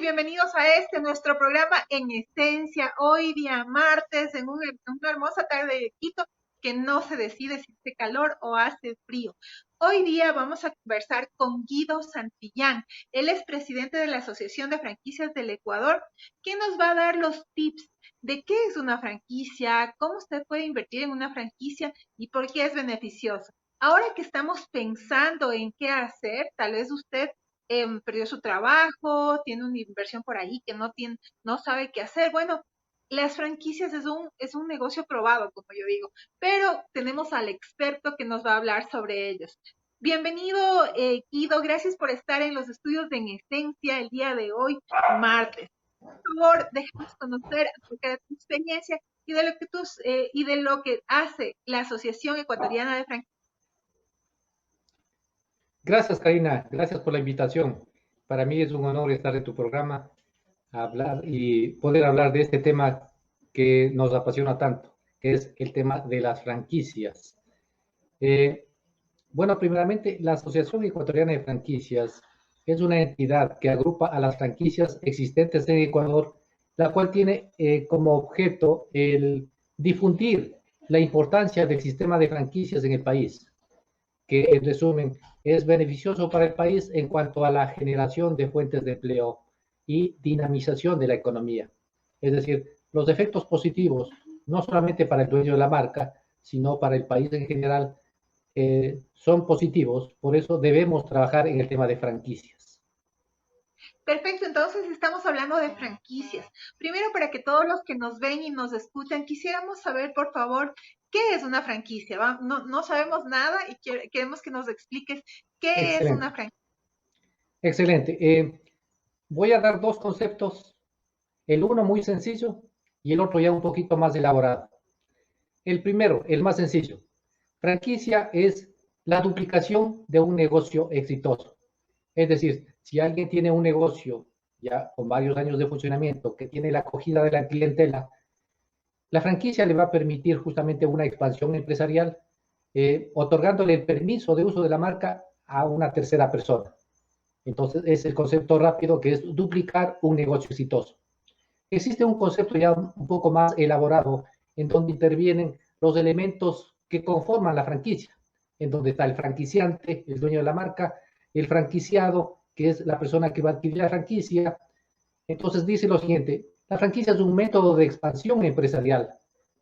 bienvenidos a nuestro programa En Esencia, hoy día martes, en una hermosa tarde de Quito, que no se decide si hace calor o hace frío. Hoy día vamos a conversar con Guido Santillán. Él es presidente de la Asociación de Franquicias del Ecuador, que nos va a dar los tips de qué es una franquicia, cómo usted puede invertir en una franquicia y por qué es beneficioso. Ahora que estamos pensando en qué hacer, tal vez usted perdió su trabajo, tiene una inversión por ahí que no sabe qué hacer. Bueno, las franquicias es un negocio probado, como yo digo, pero tenemos al experto que nos va a hablar sobre ellos. Bienvenido, Guido, gracias por estar en los estudios de En Esencia el día de hoy, martes. Por favor, déjanos conocer acerca de tu experiencia y de lo que hace la Asociación Ecuatoriana de Franquicias. Gracias, Karina. Gracias por la invitación. Para mí es un honor estar en tu programa, hablar y poder hablar de este tema que nos apasiona tanto, que es el tema de las franquicias. Bueno, primeramente, la Asociación Ecuatoriana de Franquicias es una entidad que agrupa a las franquicias existentes en Ecuador, la cual tiene como objeto el difundir la importancia del sistema de franquicias en el país, que en resumen es beneficioso para el país en cuanto a la generación de fuentes de empleo y dinamización de la economía. Es decir, los efectos positivos, no solamente para el dueño de la marca, sino para el país en general, son positivos. Por eso debemos trabajar en el tema de franquicias. Perfecto, entonces estamos hablando de franquicias. Primero, para que todos los que nos ven y nos escuchan, quisiéramos saber, por favor, qué es una franquicia. No sabemos nada y queremos que nos expliques qué es una Excelente, franquicia. excelente. Voy a dar dos conceptos, el uno muy sencillo y el otro ya un poquito más elaborado. El primero, el más sencillo. Franquicia es la duplicación de un negocio exitoso. Es decir, si alguien tiene un negocio ya con varios años de funcionamiento que tiene la acogida de la clientela, la franquicia le va a permitir justamente una expansión empresarial, otorgándole el permiso de uso de la marca a una tercera persona. Entonces, es el concepto rápido que es duplicar un negocio exitoso. Existe un concepto ya un poco más elaborado en donde intervienen los elementos que conforman la franquicia, en donde está el franquiciante, el dueño de la marca, el franquiciado, que es la persona que va a adquirir la franquicia. Entonces dice lo siguiente: la franquicia es un método de expansión empresarial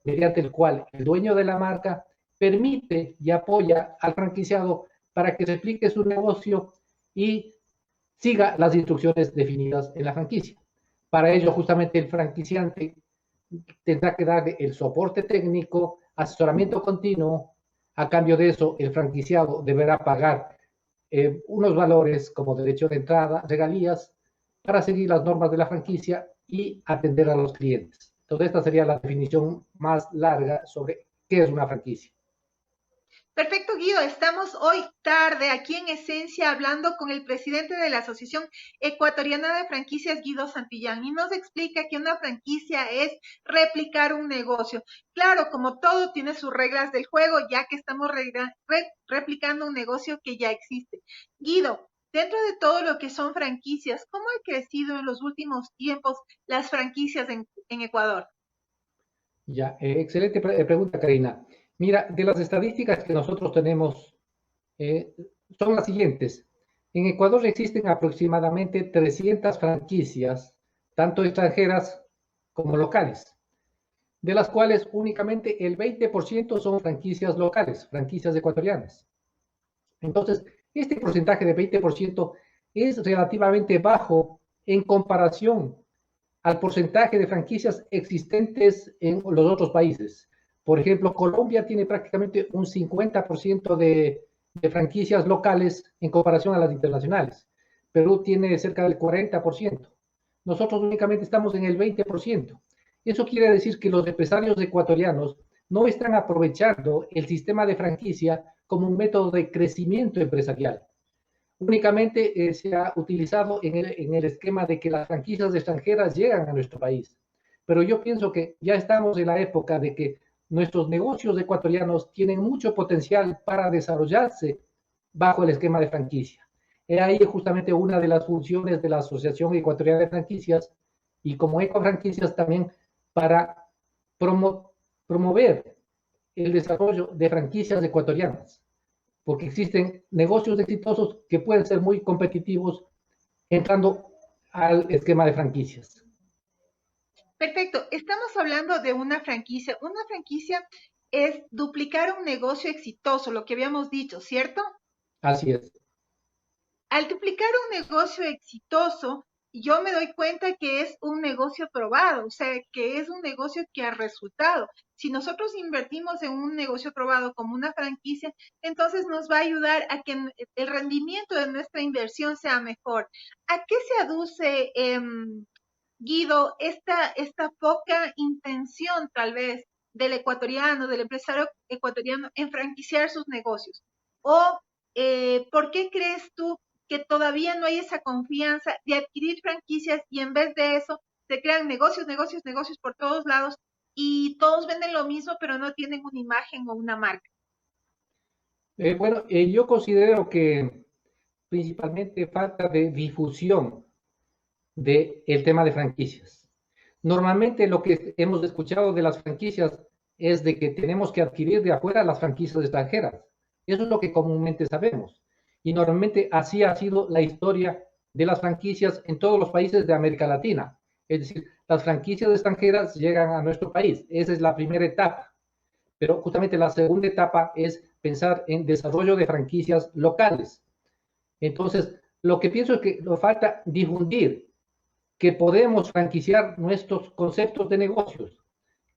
mediante el cual el dueño de la marca permite y apoya al franquiciado para que replique su negocio y siga las instrucciones definidas en la franquicia. Para ello, justamente el franquiciante tendrá que darle el soporte técnico, asesoramiento continuo. A cambio de eso, el franquiciado deberá pagar unos valores como derecho de entrada, regalías, para seguir las normas de la franquicia y atender a los clientes. Entonces, esta sería la definición más larga sobre qué es una franquicia. Perfecto, Guido. Estamos hoy tarde aquí en Esencia hablando con el presidente de la Asociación Ecuatoriana de Franquicias, Guido Santillán, y nos explica que una franquicia es replicar un negocio. Claro, como todo tiene sus reglas del juego, ya que estamos replicando un negocio que ya existe. Guido, dentro de todo lo que son franquicias, ¿cómo ha crecido en los últimos tiempos las franquicias en Ecuador? Ya, excelente pregunta, Karina. Mira, de las estadísticas que nosotros tenemos, eh, son las siguientes. En Ecuador existen aproximadamente 300 franquicias, tanto extranjeras como locales, de las cuales únicamente el 20% son franquicias locales, franquicias ecuatorianas. Entonces, este porcentaje de 20% es relativamente bajo en comparación al porcentaje de franquicias existentes en los otros países. Por ejemplo, Colombia tiene prácticamente un 50% de franquicias locales en comparación a las internacionales. Perú tiene cerca del 40%. Nosotros únicamente estamos en el 20%. Eso quiere decir que los empresarios ecuatorianos no están aprovechando el sistema de franquicia como un método de crecimiento empresarial. Únicamente se ha utilizado en el esquema de que las franquicias extranjeras llegan a nuestro país. Pero yo pienso que ya estamos en la época de que nuestros negocios ecuatorianos tienen mucho potencial para desarrollarse bajo el esquema de franquicia. He ahí justamente una de las funciones de la Asociación Ecuatoriana de Franquicias y como Ecofranquicias también para promover el desarrollo de franquicias ecuatorianas, porque existen negocios exitosos que pueden ser muy competitivos entrando al esquema de franquicias. Perfecto. Estamos hablando de una franquicia. Una franquicia es duplicar un negocio exitoso, lo que habíamos dicho, ¿cierto? Así es. Al duplicar un negocio exitoso, yo me doy cuenta que es un negocio probado, o sea, que es un negocio que ha resultado. Si nosotros invertimos en un negocio probado como una franquicia, entonces nos va a ayudar a que el rendimiento de nuestra inversión sea mejor. ¿A qué se aduce, Guido, esta poca intención tal vez del ecuatoriano, del empresario ecuatoriano en franquiciar sus negocios? ¿O por qué crees tú que todavía no hay esa confianza de adquirir franquicias y en vez de eso se crean negocios, negocios, negocios por todos lados y todos venden lo mismo pero no tienen una imagen o una marca? Yo considero que principalmente falta de difusión del tema de franquicias. Normalmente lo que hemos escuchado de las franquicias es de que tenemos que adquirir de afuera las franquicias extranjeras. Eso es lo que comúnmente sabemos. Y normalmente así ha sido la historia de las franquicias en todos los países de América Latina. Es decir, las franquicias extranjeras llegan a nuestro país. Esa es la primera etapa. Pero justamente la segunda etapa es pensar en desarrollo de franquicias locales. Entonces, lo que pienso es que nos falta difundir que podemos franquiciar nuestros conceptos de negocios,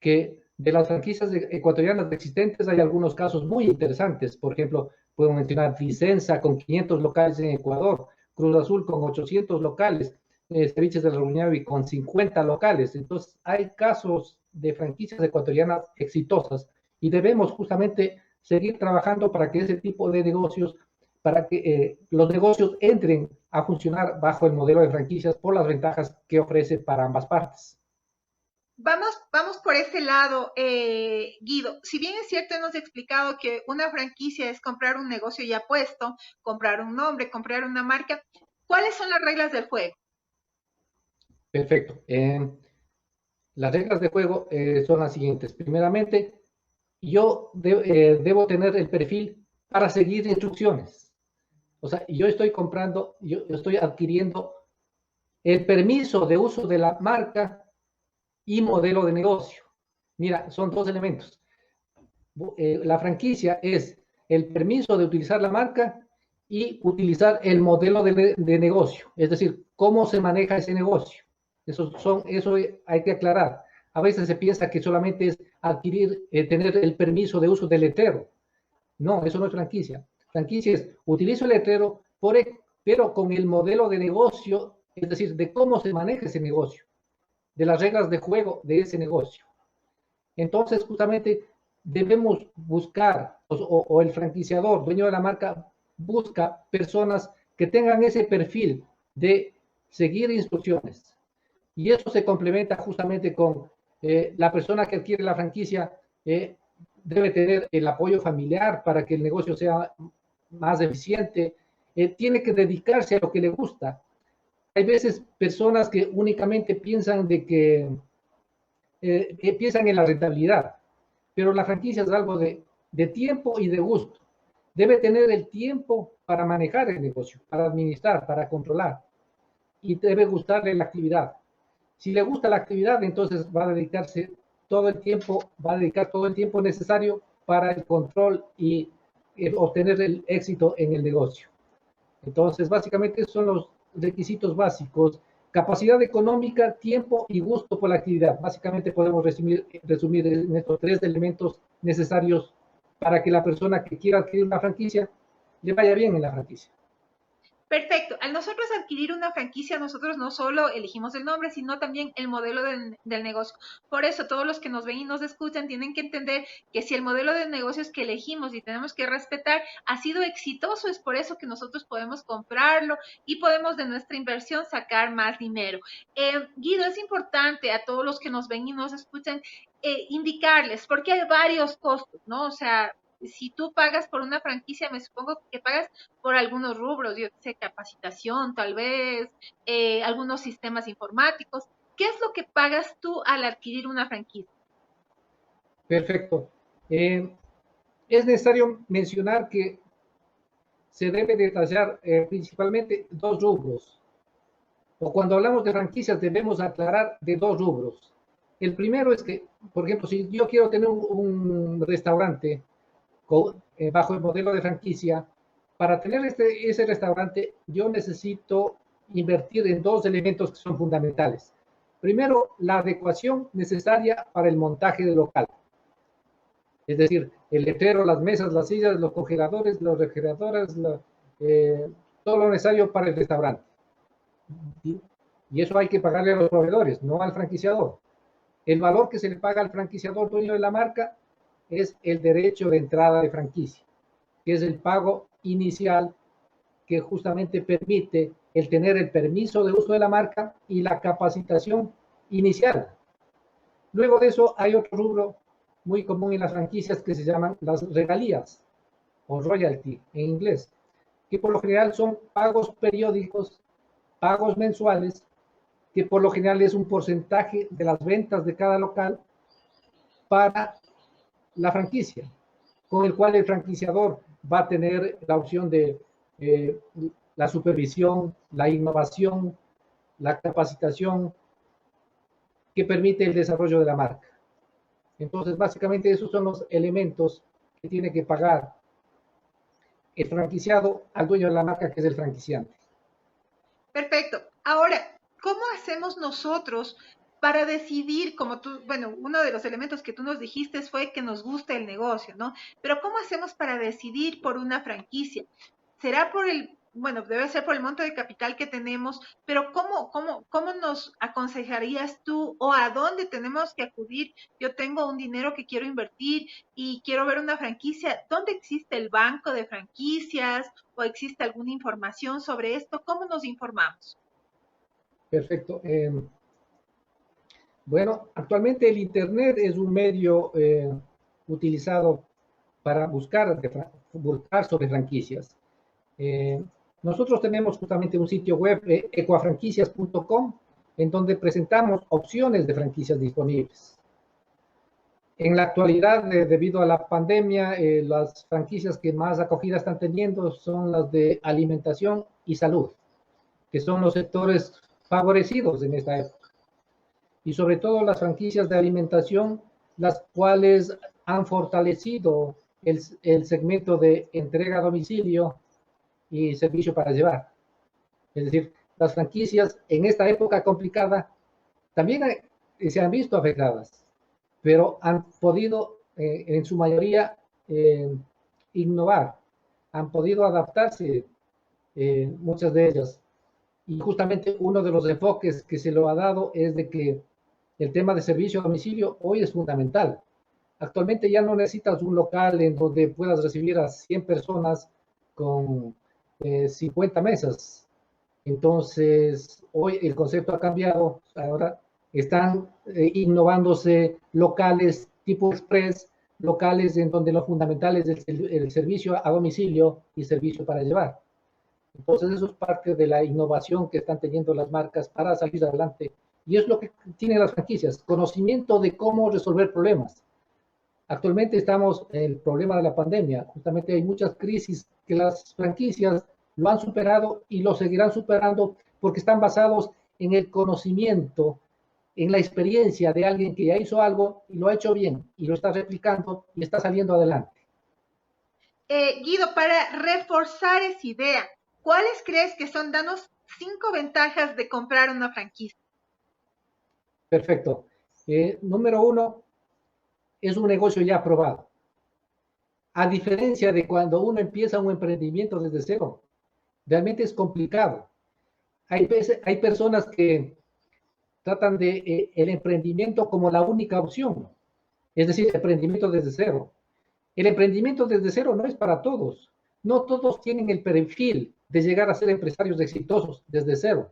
que de las franquicias ecuatorianas existentes hay algunos casos muy interesantes. Por ejemplo, puedo mencionar Vicenza con 500 locales en Ecuador, Cruz Azul con 800 locales, Ceviches de la Ruñavi con 50 locales. Entonces, hay casos de franquicias ecuatorianas exitosas y debemos justamente seguir trabajando para que ese tipo de negocios, para que los negocios entren a funcionar bajo el modelo de franquicias por las ventajas que ofrece para ambas partes. Vamos por ese lado, Guido. Si bien es cierto, hemos explicado que una franquicia es comprar un negocio ya puesto, comprar un nombre, comprar una marca, ¿cuáles son las reglas del juego? Perfecto. Las reglas de juego son las siguientes. Primeramente, debo tener el perfil para seguir instrucciones. O sea, yo estoy adquiriendo el permiso de uso de la marca y modelo de negocio. Mira, son dos elementos. La franquicia es el permiso de utilizar la marca y utilizar el modelo de negocio, es decir, cómo se maneja ese negocio. Eso hay que aclarar. A veces se piensa que solamente es adquirir, tener el permiso de uso del letrero. No, eso no es franquicia. Franquicia es utilizo el letrero, pero con el modelo de negocio, es decir, de cómo se maneja ese negocio, de las reglas de juego de ese negocio. Entonces, justamente debemos buscar, o el franquiciador, dueño de la marca, busca personas que tengan ese perfil de seguir instrucciones. Y eso se complementa justamente con la persona que adquiere la franquicia, debe tener el apoyo familiar para que el negocio sea más eficiente, tiene que dedicarse a lo que le gusta. Hay veces personas que únicamente piensan piensan en la rentabilidad, pero la franquicia es algo de tiempo y de gusto. Debe tener el tiempo para manejar el negocio, para administrar, para controlar, y debe gustarle la actividad. Si le gusta la actividad, entonces va a dedicarse todo el tiempo, va a dedicar todo el tiempo necesario para el control y obtener el éxito en el negocio. Entonces, básicamente son los requisitos básicos: capacidad económica, tiempo y gusto por la actividad. Básicamente podemos resumir en estos tres elementos necesarios para que la persona que quiera adquirir una franquicia le vaya bien en la franquicia. Perfecto. Al nosotros adquirir una franquicia, nosotros no solo elegimos el nombre, sino también el modelo del negocio. Por eso, todos los que nos ven y nos escuchan tienen que entender que si el modelo de negocios que elegimos y tenemos que respetar ha sido exitoso, es por eso que nosotros podemos comprarlo y podemos de nuestra inversión sacar más dinero. Guido, es importante a todos los que nos ven y nos escuchan indicarles, porque hay varios costos, ¿no? O sea, si tú pagas por una franquicia, me supongo que pagas por algunos rubros, yo sé, capacitación, tal vez, algunos sistemas informáticos. ¿Qué es lo que pagas tú al adquirir una franquicia? Perfecto. Eh, es necesario mencionar que se debe detallar principalmente dos rubros. O cuando hablamos de franquicias debemos aclarar de dos rubros. El primero es que, por ejemplo, si yo quiero tener un restaurante bajo el modelo de franquicia, para tener ese restaurante yo necesito invertir en dos elementos que son fundamentales. Primero, la adecuación necesaria para el montaje del local. Es decir, el letrero, las mesas, las sillas, los congeladores, los refrigeradores, eh, todo lo necesario para el restaurante. Y eso hay que pagarle a los proveedores, no al franquiciador. El valor que se le paga al franquiciador dueño de la marca es el derecho de entrada de franquicia, que es el pago inicial que justamente permite el tener el permiso de uso de la marca y la capacitación inicial. Luego de eso hay otro rubro muy común en las franquicias que se llaman las regalías o royalty en inglés, que por lo general son pagos periódicos, pagos mensuales, que por lo general es un porcentaje de las ventas de cada local para la franquicia, con el cual el franquiciador va a tener la opción de la supervisión, la innovación, la capacitación que permite el desarrollo de la marca. Entonces, básicamente esos son los elementos que tiene que pagar el franquiciado al dueño de la marca, que es el franquiciante. Perfecto. Ahora, ¿cómo hacemos nosotros para decidir, como tú, bueno, uno de los elementos que tú nos dijiste fue que nos guste el negocio, ¿no? Pero ¿cómo hacemos para decidir por una franquicia? ¿Será por el, bueno, debe ser por el monto de capital que tenemos, pero ¿cómo nos aconsejarías tú o a dónde tenemos que acudir? Yo tengo un dinero que quiero invertir y quiero ver una franquicia. ¿Dónde existe el banco de franquicias o existe alguna información sobre esto? ¿Cómo nos informamos? Perfecto. Bueno, actualmente el Internet es un medio utilizado para buscar sobre franquicias. Eh, nosotros tenemos justamente un sitio web, ecuafranquicias.com, en donde presentamos opciones de franquicias disponibles. En la actualidad, debido a la pandemia, las franquicias que más acogida están teniendo son las de alimentación y salud, que son los sectores favorecidos en esta época. Y sobre todo las franquicias de alimentación, las cuales han fortalecido el segmento de entrega a domicilio y servicio para llevar. Es decir, las franquicias en esta época complicada también se han visto afectadas, pero han podido en su mayoría innovar, han podido adaptarse muchas de ellas. Y justamente uno de los enfoques que se lo ha dado es de que el tema de servicio a domicilio hoy es fundamental. Actualmente ya no necesitas un local en donde puedas recibir a 100 personas con 50 mesas. Entonces, hoy el concepto ha cambiado. Ahora están innovándose locales tipo express, locales en donde lo fundamental es el servicio a domicilio y servicio para llevar. Entonces, eso es parte de la innovación que están teniendo las marcas para salir adelante. Y es lo que tienen las franquicias, conocimiento de cómo resolver problemas. Actualmente estamos en el problema de la pandemia. Justamente hay muchas crisis que las franquicias lo han superado y lo seguirán superando porque están basados en el conocimiento, en la experiencia de alguien que ya hizo algo y lo ha hecho bien y lo está replicando y está saliendo adelante. Guido, para reforzar esa idea, ¿cuáles crees que son? Danos 5 ventajas de comprar una franquicia. Perfecto. Número uno, es un negocio ya probado. A diferencia de cuando uno empieza un emprendimiento desde cero, realmente es complicado. Hay personas que tratan de el emprendimiento como la única opción, es decir, emprendimiento desde cero. El emprendimiento desde cero no es para todos. No todos tienen el perfil de llegar a ser empresarios exitosos desde cero.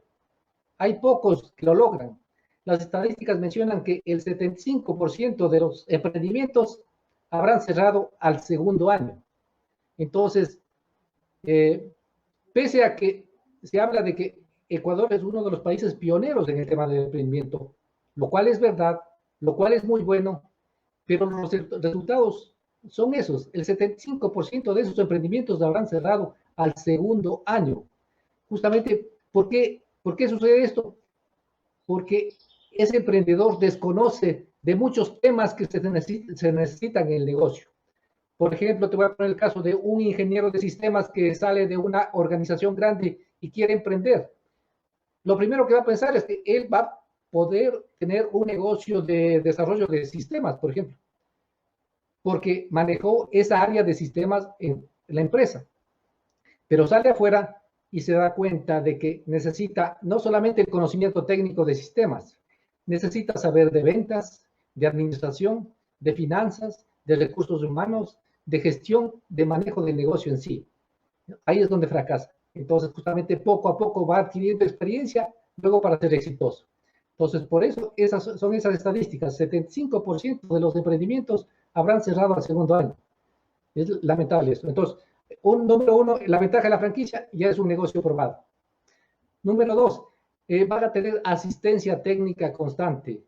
Hay pocos que lo logran. Las estadísticas mencionan que el 75% de los emprendimientos habrán cerrado al segundo año. Entonces, pese a que se habla de que Ecuador es uno de los países pioneros en el tema del emprendimiento, lo cual es verdad, lo cual es muy bueno, pero los resultados son esos. El 75% de esos emprendimientos habrán cerrado al segundo año. Justamente, ¿por qué sucede esto? Porque ese emprendedor desconoce de muchos temas que se necesitan en el negocio. Por ejemplo, te voy a poner el caso de un ingeniero de sistemas que sale de una organización grande y quiere emprender. Lo primero que va a pensar es que él va a poder tener un negocio de desarrollo de sistemas, por ejemplo, porque manejó esa área de sistemas en la empresa. Pero sale afuera y se da cuenta de que necesita no solamente el conocimiento técnico de sistemas, necesita saber de ventas, de administración, de finanzas, de recursos humanos, de gestión, de manejo del negocio en sí. Ahí es donde fracasa. Entonces, justamente poco a poco va adquiriendo experiencia, luego para ser exitoso. Entonces, por eso son esas estadísticas. 75% de los emprendimientos habrán cerrado al segundo año. Es lamentable esto. Entonces, número uno, la ventaja de la franquicia ya es un negocio probado. Número dos, van a tener asistencia técnica constante.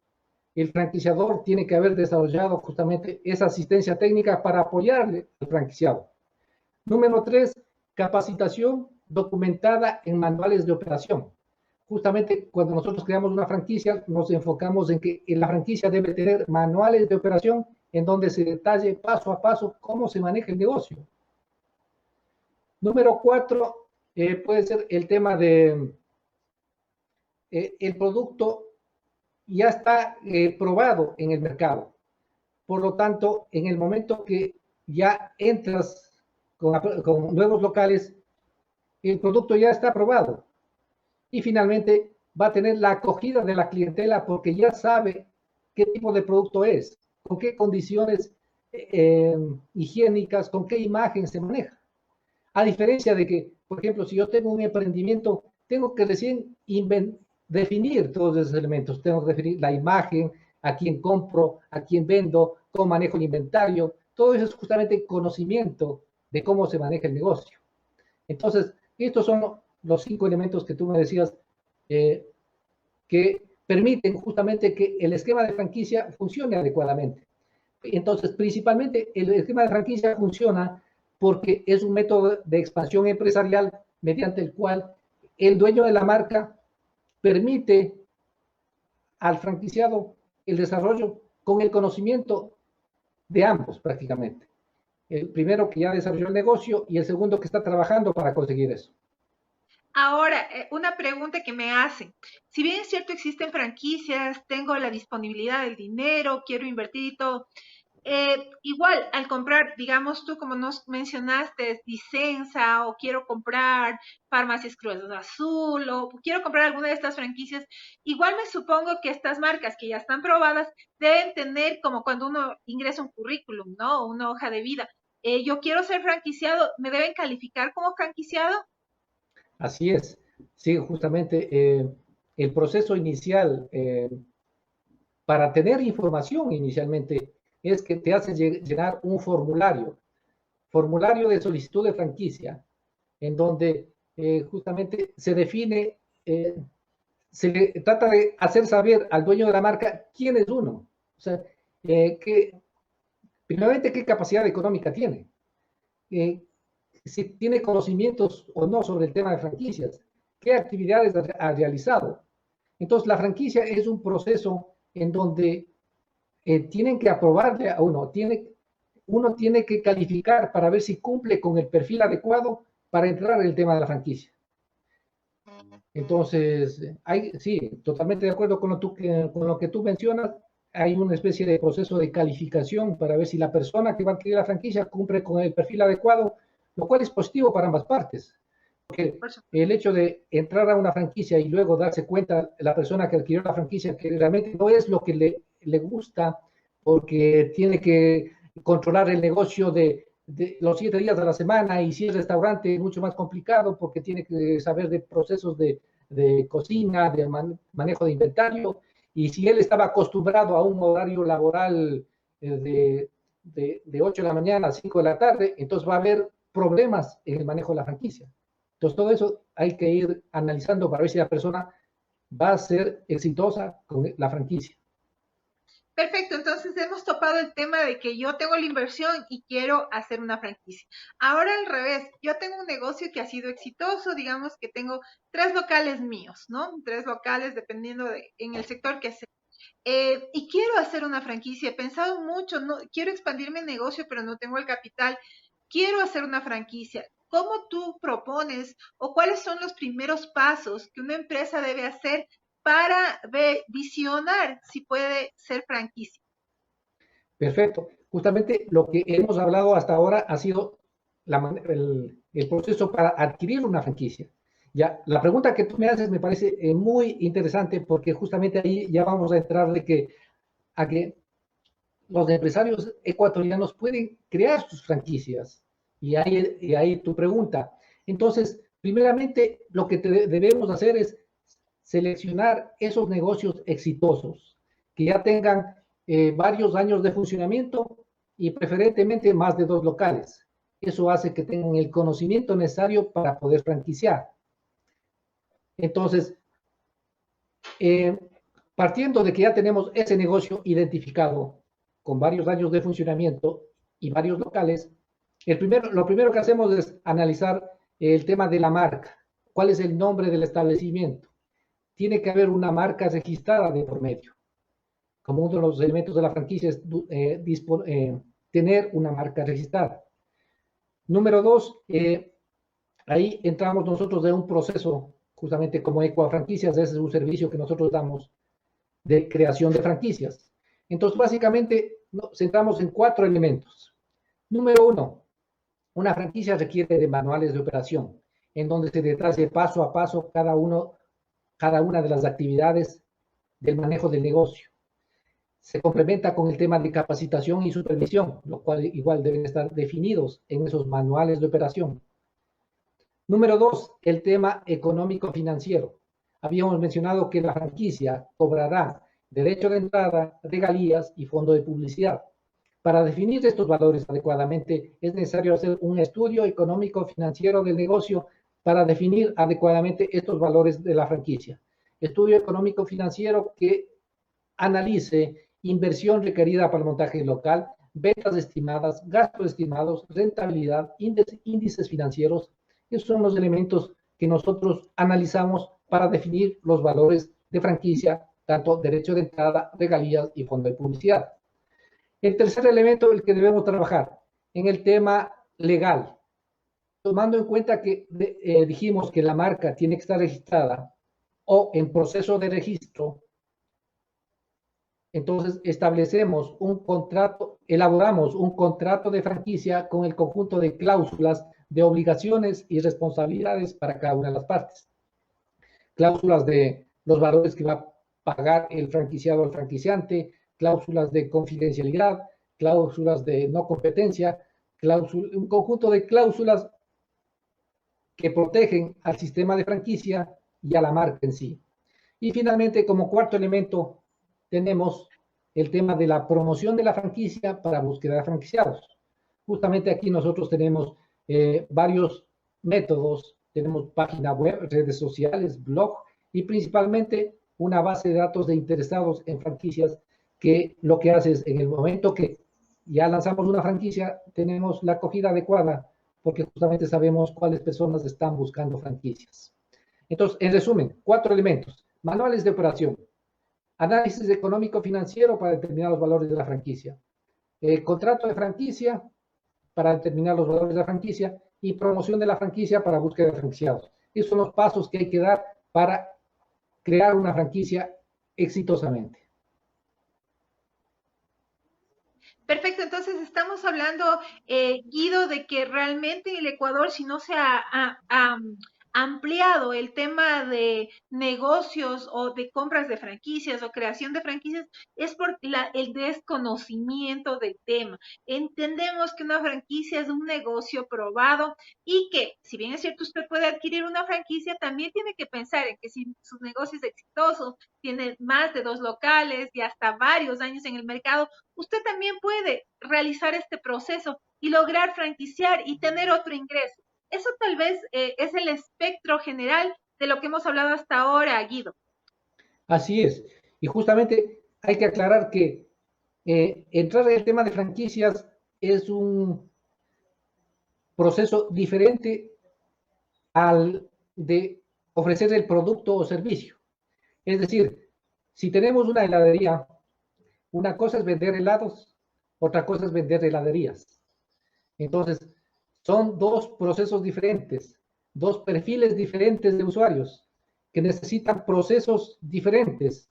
El franquiciador tiene que haber desarrollado justamente esa asistencia técnica para apoyarle al franquiciado. Número tres, capacitación documentada en manuales de operación. Justamente cuando nosotros creamos una franquicia, nos enfocamos en que la franquicia debe tener manuales de operación en donde se detalle paso a paso cómo se maneja el negocio. Número cuatro, puede ser el tema de el producto ya está probado en el mercado. Por lo tanto, en el momento que ya entras con nuevos locales, el producto ya está probado. Y finalmente va a tener la acogida de la clientela porque ya sabe qué tipo de producto es, con qué condiciones higiénicas, con qué imagen se maneja. A diferencia de que, por ejemplo, si yo tengo un emprendimiento, tengo que recién definir todos esos elementos. Tengo que definir la imagen, a quién compro, a quién vendo, cómo manejo el inventario. Todo eso es justamente conocimiento de cómo se maneja el negocio. Entonces, estos son los 5 elementos que tú me decías que permiten justamente que el esquema de franquicia funcione adecuadamente. Entonces, principalmente, el esquema de franquicia funciona porque es un método de expansión empresarial mediante el cual el dueño de la marca permite al franquiciado el desarrollo con el conocimiento de ambos prácticamente. El primero que ya desarrolló el negocio y el segundo que está trabajando para conseguir eso. Ahora, una pregunta que me hacen. Si bien es cierto, existen franquicias, tengo la disponibilidad del dinero, quiero invertir y todo, igual, al comprar, digamos tú, como nos mencionaste, Dicensa, o quiero comprar Farmacias Cruz Azul, o quiero comprar alguna de estas franquicias, igual me supongo que estas marcas que ya están probadas deben tener, como cuando uno ingresa un currículum, ¿no? Una hoja de vida. Yo quiero ser franquiciado, ¿me deben calificar como franquiciado? Así es. Sí, justamente el proceso inicial para tener información inicialmente es que te hace llenar un formulario de solicitud de franquicia, en donde justamente se define, se le trata de hacer saber al dueño de la marca quién es uno. O sea, primeramente, qué capacidad económica tiene. Si tiene conocimientos o no sobre el tema de franquicias, qué actividades ha realizado. Entonces, la franquicia es un proceso en donde tienen que aprobarle a uno, uno tiene que calificar para ver si cumple con el perfil adecuado para entrar en el tema de la franquicia. Entonces, sí, totalmente de acuerdo con lo que tú mencionas, hay una especie de proceso de calificación para ver si la persona que va a adquirir la franquicia cumple con el perfil adecuado, lo cual es positivo para ambas partes. Porque el hecho de entrar a una franquicia y luego darse cuenta la persona que adquirió la franquicia que realmente no es lo que le gusta, porque tiene que controlar el negocio de los 7 días de la semana, y si es restaurante es mucho más complicado porque tiene que saber de procesos de cocina, de manejo de inventario, y si él estaba acostumbrado a un horario laboral de 8 de la mañana a 5 de la tarde, entonces va a haber problemas en el manejo de la franquicia. Entonces todo eso hay que ir analizando para ver si la persona va a ser exitosa con la franquicia. Perfecto, entonces hemos topado el tema de que yo tengo la inversión y quiero hacer una franquicia. Ahora al revés, yo tengo un negocio que ha sido exitoso, digamos que tengo 3 locales míos, ¿no? 3 locales dependiendo en el sector que sea. Y quiero hacer una franquicia, he pensado mucho, no, quiero expandir mi negocio, pero no tengo el capital. Quiero hacer una franquicia. ¿Cómo tú propones o cuáles son los primeros pasos que una empresa debe hacer para visionar si puede ser franquicia? Perfecto. Justamente lo que hemos hablado hasta ahora ha sido el proceso para adquirir una franquicia. Ya, la pregunta que tú me haces me parece muy interesante porque justamente ahí ya vamos a entrar a que los empresarios ecuatorianos pueden crear sus franquicias. Y ahí tu pregunta. Entonces, primeramente, lo que debemos hacer es seleccionar esos negocios exitosos que ya tengan varios años de funcionamiento y preferentemente más de 2 locales. Eso hace que tengan el conocimiento necesario para poder franquiciar. Entonces, eh, partiendo de que ya tenemos ese negocio identificado con varios años de funcionamiento y varios locales, lo primero que hacemos es analizar el tema de la marca. ¿Cuál es el nombre del establecimiento? Tiene que haber una marca registrada de por medio. Como uno de los elementos de la franquicia es tener una marca registrada. Número dos, ahí entramos nosotros de un proceso, justamente como Ecuafranquicias, ese es un servicio que nosotros damos de creación de franquicias. Entonces, básicamente, nos centramos en 4 elementos. Número uno, una franquicia requiere de manuales de operación, en donde se detalle paso a paso cada una de las actividades del manejo del negocio. Se complementa con el tema de capacitación y supervisión, lo cual igual deben estar definidos en esos manuales de operación. Número dos, el tema económico-financiero. Habíamos mencionado que la franquicia cobrará derecho de entrada, regalías y fondo de publicidad. Para definir estos valores adecuadamente, es necesario hacer un estudio económico-financiero del negocio para definir adecuadamente estos valores de la franquicia. Estudio económico-financiero que analice inversión requerida para el montaje local, ventas estimadas, gastos estimados, rentabilidad, índices financieros. Esos son los elementos que nosotros analizamos para definir los valores de franquicia, tanto derecho de entrada, regalías y fondo de publicidad. El tercer elemento, el que debemos trabajar, en el tema legal, tomando en cuenta que dijimos que la marca tiene que estar registrada o en proceso de registro. Entonces establecemos un contrato, elaboramos un contrato de franquicia con el conjunto de cláusulas de obligaciones y responsabilidades para cada una de las partes. Cláusulas de los valores que va a pagar el franquiciado al franquiciante, cláusulas de confidencialidad, cláusulas de no competencia, un conjunto de cláusulas que protegen al sistema de franquicia y a la marca en sí. Y finalmente, como cuarto elemento, tenemos el tema de la promoción de la franquicia para búsqueda de franquiciados. Justamente aquí nosotros tenemos varios métodos, tenemos página web, redes sociales, blog y principalmente una base de datos de interesados en franquicias que lo que hace es en el momento que ya lanzamos una franquicia, tenemos la acogida adecuada porque justamente sabemos cuáles personas están buscando franquicias. Entonces, en resumen, 4 elementos. Manuales de operación, análisis económico-financiero para determinar los valores de la franquicia, contrato de franquicia para determinar los valores de la franquicia y promoción de la franquicia para búsqueda de franquiciados. Esos son los pasos que hay que dar para crear una franquicia exitosamente. Perfecto, entonces estamos hablando, Guido, de que realmente en el Ecuador, si no se ha ampliado el tema de negocios o de compras de franquicias o creación de franquicias es por el desconocimiento del tema. Entendemos que una franquicia es un negocio probado y que, si bien es cierto, usted puede adquirir una franquicia, también tiene que pensar en que si su negocio es exitoso, tiene más de 2 locales y hasta varios años en el mercado, usted también puede realizar este proceso y lograr franquiciar y tener otro ingreso. Eso tal vez es el espectro general de lo que hemos hablado hasta ahora, Guido. Así es. Y justamente hay que aclarar que entrar en el tema de franquicias es un proceso diferente al de ofrecer el producto o servicio. Es decir, si tenemos una heladería, una cosa es vender helados, otra cosa es vender heladerías. Entonces, son dos procesos diferentes, dos perfiles diferentes de usuarios que necesitan procesos diferentes.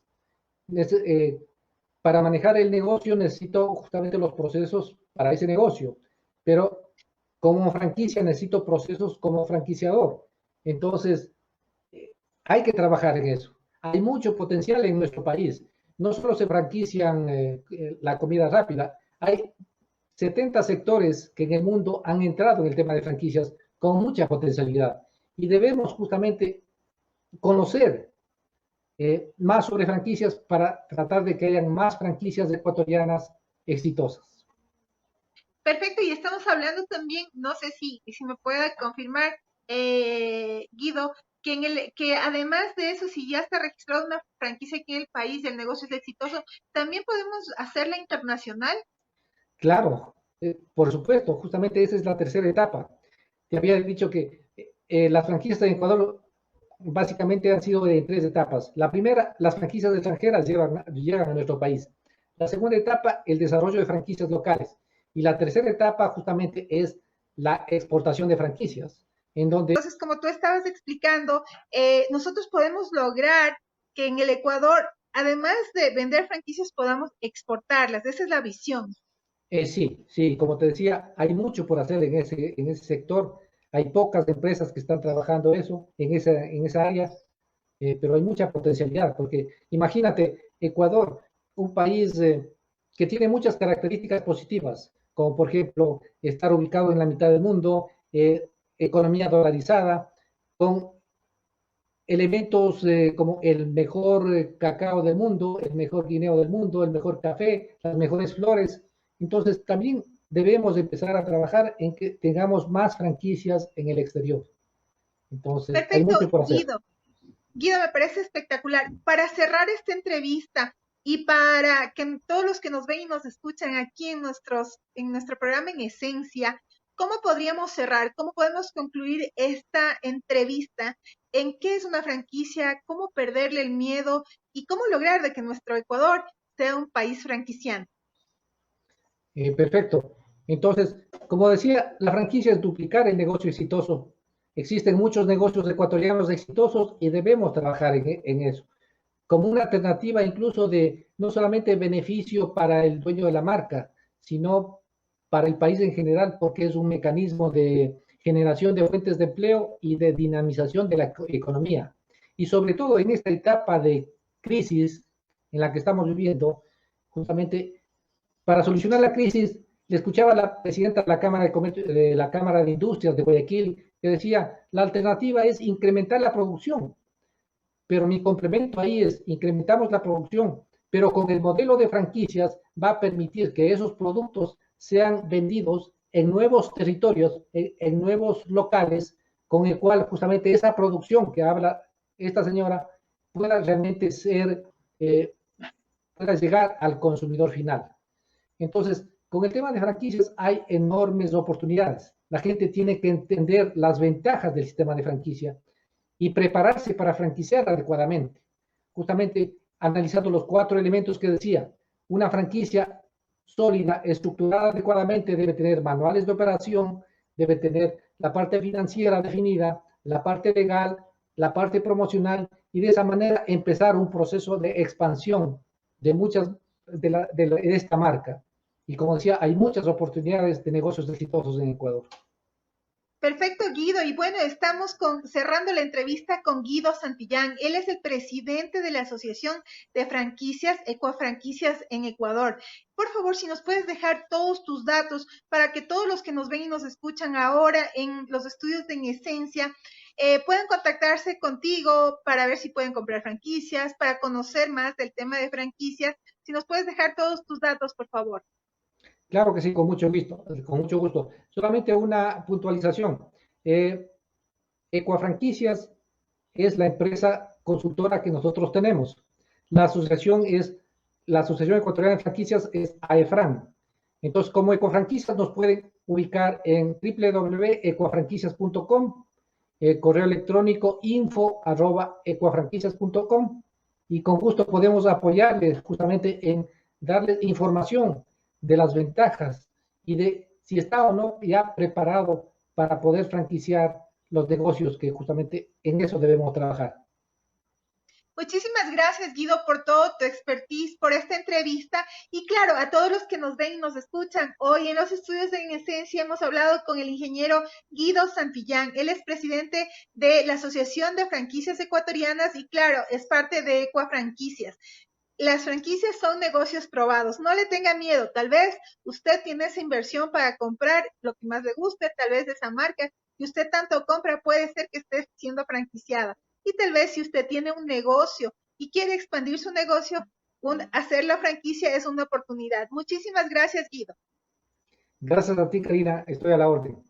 Para manejar el negocio necesito justamente los procesos para ese negocio, pero como franquicia necesito procesos como franquiciador. Entonces, hay que trabajar en eso. Hay mucho potencial en nuestro país. No solo se franquician la comida rápida, hay 70 sectores que en el mundo han entrado en el tema de franquicias con mucha potencialidad. Y debemos justamente conocer más sobre franquicias para tratar de que hayan más franquicias ecuatorianas exitosas. Perfecto, y estamos hablando también, no sé si me puede confirmar, Guido, que además de eso, si ya está registrada una franquicia aquí en el país y el negocio es exitoso, también podemos hacerla internacional. Claro, por supuesto, justamente esa es la tercera etapa. Te había dicho que las franquicias en Ecuador básicamente han sido de 3 etapas. La primera, las franquicias extranjeras llegan a nuestro país. La segunda etapa, el desarrollo de franquicias locales. Y la tercera etapa justamente es la exportación de franquicias, en donde... Entonces, como tú estabas explicando, nosotros podemos lograr que en el Ecuador, además de vender franquicias, podamos exportarlas. Esa es la visión. Sí, sí, como te decía, hay mucho por hacer en ese sector. Hay pocas empresas que están trabajando eso, en esa área, pero hay mucha potencialidad, porque imagínate, Ecuador, un país que tiene muchas características positivas, como por ejemplo estar ubicado en la mitad del mundo, economía dolarizada, con elementos como el mejor cacao del mundo, el mejor guineo del mundo, el mejor café, las mejores flores. Entonces, también debemos empezar a trabajar en que tengamos más franquicias en el exterior. Entonces, hay Perfecto, mucho por hacer. Guido. Guido, me parece espectacular. Para cerrar esta entrevista y para que todos los que nos ven y nos escuchan aquí en nuestro programa En Esencia, ¿cómo podríamos cerrar? ¿Cómo podemos concluir esta entrevista? ¿En qué es una franquicia? ¿Cómo perderle el miedo? ¿Y cómo lograr de que nuestro Ecuador sea un país franquiciante? Perfecto. Entonces, como decía, la franquicia es duplicar el negocio exitoso. Existen muchos negocios ecuatorianos exitosos y debemos trabajar en eso, como una alternativa incluso de no solamente beneficio para el dueño de la marca, sino para el país en general, porque es un mecanismo de generación de fuentes de empleo y de dinamización de la economía. Y sobre todo en esta etapa de crisis en la que estamos viviendo, justamente para solucionar la crisis, le escuchaba a la presidenta de la Cámara de Comercio, de la Cámara de Industrias de Guayaquil, que decía, la alternativa es incrementar la producción, pero mi complemento ahí es, incrementamos la producción, pero con el modelo de franquicias va a permitir que esos productos sean vendidos en nuevos territorios, en nuevos locales, con el cual justamente esa producción que habla esta señora pueda realmente ser, pueda llegar al consumidor final. Entonces, con el tema de franquicias hay enormes oportunidades. La gente tiene que entender las ventajas del sistema de franquicia y prepararse para franquiciar adecuadamente. Justamente analizando los 4 elementos que decía, una franquicia sólida, estructurada adecuadamente, debe tener manuales de operación, debe tener la parte financiera definida, la parte legal, la parte promocional y de esa manera empezar un proceso de expansión de muchas de esta marca. Y como decía, hay muchas oportunidades de negocios exitosos en Ecuador. Perfecto, Guido. Y bueno, estamos cerrando la entrevista con Guido Santillán. Él es el presidente de la Asociación de Franquicias, Ecuafranquicias en Ecuador. Por favor, si nos puedes dejar todos tus datos para que todos los que nos ven y nos escuchan ahora en los estudios de En Esencia puedan contactarse contigo para ver si pueden comprar franquicias, para conocer más del tema de franquicias. Si nos puedes dejar todos tus datos, por favor. Claro que sí, con mucho gusto, con mucho gusto. Solamente una puntualización. Eh, Ecuafranquicias es la empresa consultora que nosotros tenemos. La asociación es, la Asociación Ecuatoriana de Franquicias es AEFRAN. Entonces, como Ecofranquicias nos pueden ubicar en www.ecuafranquicias.com, correo electrónico info@ecuafranquicias.com, y con gusto podemos apoyarles justamente en darles información de las ventajas y de si está o no ya preparado para poder franquiciar los negocios, que justamente en eso debemos trabajar. Muchísimas gracias, Guido, por todo tu expertise, por esta entrevista. Y claro, a todos los que nos ven y nos escuchan, hoy en los estudios de En Esencia hemos hablado con el ingeniero Guido Santillán. Él es presidente de la Asociación de Franquicias Ecuatorianas y claro, es parte de Ecuafranquicias. Las franquicias son negocios probados. No le tenga miedo. Tal vez usted tiene esa inversión para comprar lo que más le guste, tal vez de esa marca, y usted tanto compra, puede ser que esté siendo franquiciada. Y tal vez si usted tiene un negocio y quiere expandir su negocio, hacer la franquicia es una oportunidad. Muchísimas gracias, Guido. Gracias a ti, Karina. Estoy a la orden.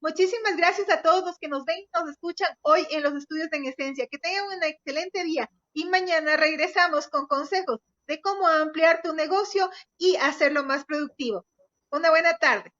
Muchísimas gracias a todos los que nos ven y nos escuchan hoy en los estudios de En Esencia. Que tengan un excelente día y mañana regresamos con consejos de cómo ampliar tu negocio y hacerlo más productivo. Una buena tarde.